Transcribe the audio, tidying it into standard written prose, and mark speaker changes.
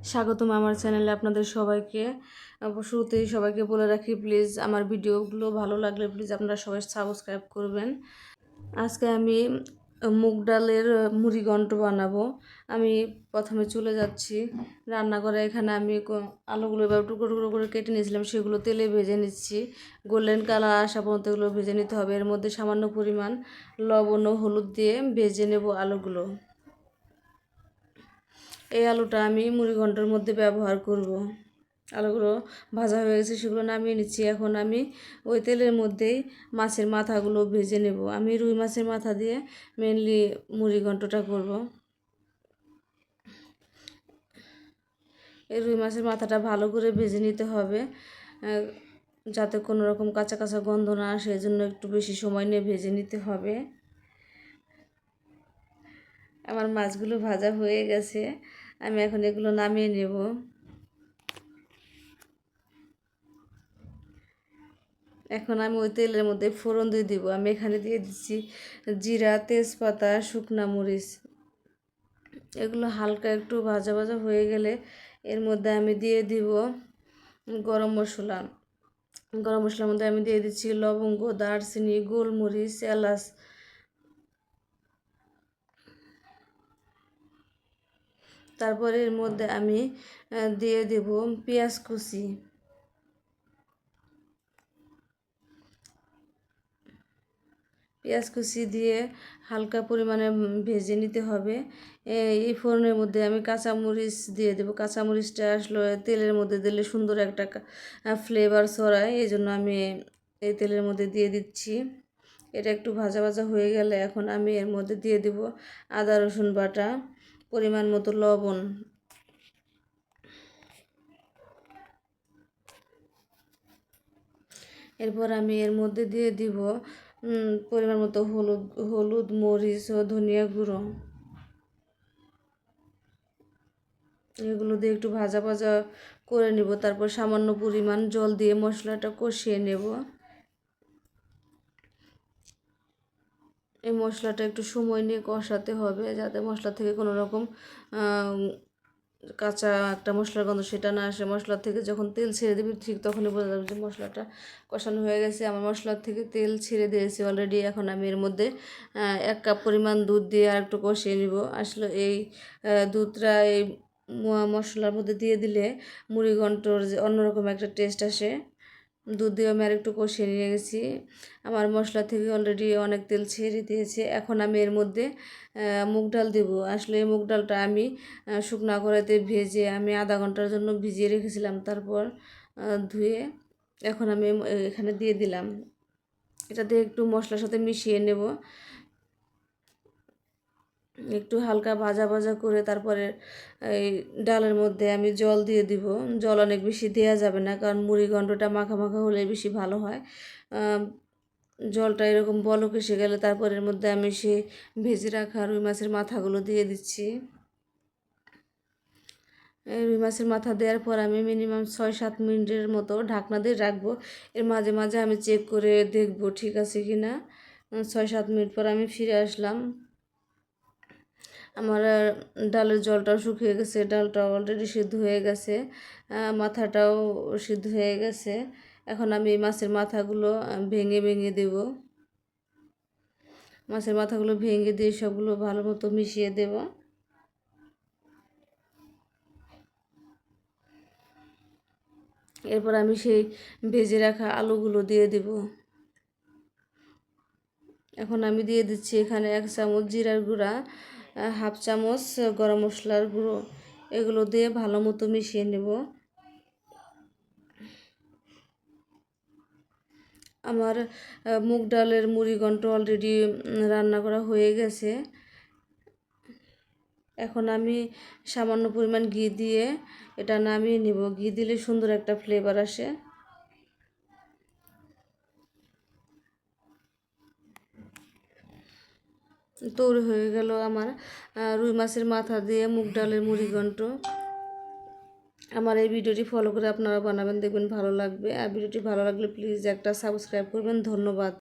Speaker 1: স্বাগতম আমার চ্যানেলে আপনাদের সবাইকে। শুরুতেই সবাইকে বলে রাখি, প্লিজ আমার ভিডিওগুলো ভালো লাগলে প্লিজ আপনারা সবাই সাবস্ক্রাইব করবেন। আজকে আমি মুগ ডালের মুড়িঘণ্ট বানাবো। আমি প্রথমে চলে যাচ্ছি রান্নাঘরে। এখানে আমি আলুগুলো এবার টুকরো টুকরো করে কেটে নিয়েছিলাম, সেগুলো তেলে ভেজে নিচ্ছি। গোল্ডেন কালার আসা পর্যন্ত এগুলো ভেজে নিতে হবে। এর মধ্যে সামান্য পরিমাণ লবণ ও হলুদ দিয়ে ভেজে নেব আলুগুলো। এই আলুটা আমি মুড়িঘণ্টের মধ্যে ব্যবহার করব। আলুগুলো ভাজা হয়ে গেছে, সেগুলো নামিয়ে নিচ্ছি। এখন আমি ওই তেলের মধ্যেই মাছের মাথাগুলো ভেজে নেব। আমি রুই মাছের মাথা দিয়ে মেনলি মুড়িঘণ্টটা করব। এই রুই মাছের মাথাটা ভালো করে ভেজে নিতে হবে, যাতে কোনো রকম কাঁচা কাঁচা গন্ধ না আসে। এই জন্য একটু বেশি সময় নিয়ে ভেজে নিতে হবে। আমার মাছগুলো ভাজা হয়ে গেছে, আমি এখন এগুলো নামিয়ে নেব। এখন আমি ওই তেলের মধ্যে ফোড়ন দিয়ে দিব। আমি এখানে দিয়ে দিচ্ছি জিরা, তেজপাতা, শুকনা মরিচ। এগুলো হালকা একটু ভাজা ভাজা হয়ে গেলে এর মধ্যে আমি দিয়ে দিব গরম মশলা। গরম মশলার মধ্যে আমি দিয়ে দিচ্ছি লবঙ্গ, দারচিনি, গোলমরিচ, এলাচ। তারপরে এর মধ্যে আমি দিয়ে দেব পেঁয়াজ কুচি। পেঁয়াজ কুচি দিয়ে হালকা পরিমাণে ভেজে নিতে হবে। এই ফোড়নের মধ্যে আমি কাঁচামরিচ দিয়ে দেবো। কাঁচামরিচটা আসলে তেলের মধ্যে দিলে সুন্দর একটা ফ্লেভার ছড়ায়, এই জন্য আমি এই তেলের মধ্যে দিয়ে দিচ্ছি। এটা একটু ভাজা ভাজা হয়ে গেলে এখন আমি এর মধ্যে দিয়ে দেব আদা রসুন বাটা, পরিমাণ মতো লবণ। এরপর আমি এর মধ্যে দিয়ে দিব পরিমাণ মতো হলুদ, মরিচ ও ধনিয়া গুঁড়ো। এগুলো দিয়ে একটু ভাজা ভাজা করে নেব। তারপর সামান্য পরিমাণ জল দিয়ে মশলাটা কষিয়ে নেব। এই মশলাটা একটু সময় নিয়ে কষাতে হবে, যাতে মশলা থেকে কোনো রকম কাঁচা একটা মশলার গন্ধ সেটা না আসে। মশলা থেকে যখন তেল ছেড়ে দেবে ঠিক তখনই বোঝা যাবে যে মশলাটা কষানো হয়ে গেছে। আমার মশলার থেকে তেল ছেড়ে দিয়েছি অলরেডি। এখন আমি এর মধ্যে 1 কাপ পরিমাণ দুধ দিয়ে আর একটু কষিয়ে নিব। আসলে এই দুধটা এই মশলার মধ্যে দিয়ে দিলে মুড়িঘণ্টর যে অন্যরকম একটা টেস্ট আসে। দুধ দিয়ে আমি আর একটু কষিয়ে নিয়ে গেছি। আমার মশলা থেকে অলরেডি অনেক তেল ছেড়ে দিয়েছে। এখন আমি এর মধ্যে মুগ ডাল দেবো। আসলে এই মুগ ডালটা আমি শুকনা কড়াইতে ভেজে আমি আধা ঘন্টার জন্য ভিজিয়ে রেখেছিলাম, তারপর ধুয়ে এখন আমি এখানে দিয়ে দিলাম। এটা দিয়ে একটু মশলার সাথে মিশিয়ে নেব। একটু হালকা ভাজা ভাজা করে তারপরে এই ডালের মধ্যে আমি জল দিয়ে দিব। জল অনেক বেশি দেওয়া যাবে না, কারণ মুড়িঘণ্টটা মাখা মাখা হলে বেশি ভালো হয়। জলটা এরকম বলক এসে গেলে তারপর এর মধ্যে আমি সেই ভেজে রাখা রুই মাছের মাথাগুলো দিয়ে দিচ্ছি। রুই মাছের মাথা দেওয়ার পর আমি মিনিমাম 6-7 মিনিটের মতো ঢাকনা দিয়ে রাখবো। এর মাঝে মাঝে আমি চেক করে দেখব ঠিক আছে কি না। 6-7 মিনিট পর আমি ফিরে আসলাম। আমার ডালের জলটাও শুকিয়ে গেছে, ডালটাও অলরেডি সিদ্ধ হয়ে গেছে, মাথাটাও সিদ্ধ হয়ে গেছে। এখন আমি মাছের মাথাগুলো ভেঙে ভেঙে দেব। মাছের মাথাগুলো ভেঙে দিয়ে সবগুলো ভালো মতো মিশিয়ে দেব। এরপর আমি সেই ভেজে রাখা আলুগুলো দিয়ে দেব। এখন আমি দিয়ে দিচ্ছি এখানে 1 চামচ জিরার গুঁড়া, 1/2 চামচ গরম মশলার গুঁড়ো। এগুলো দিয়ে ভালো মতো মিশিয়ে নেব। আমার মুগ ডালের মুড়িঘণ্ট অলরেডি রান্না করা হয়ে গেছে। এখন আমি সামান্য পরিমাণ ঘি দিয়ে এটা নামিয়ে নেব। ঘি দিলে সুন্দর একটা ফ্লেভার আসে। তৈরি হয়ে গেল আমার রুই মাছের মাথা দিয়ে মুগ ডালের মুড়িঘণ্ট। আমার এই ভিডিওটি ফলো করে আপনারা বানাবেন, দেখবেন ভালো লাগবে। আর ভিডিওটি ভালো লাগলে প্লিজ একটা সাবস্ক্রাইব করবেন। ধন্যবাদ।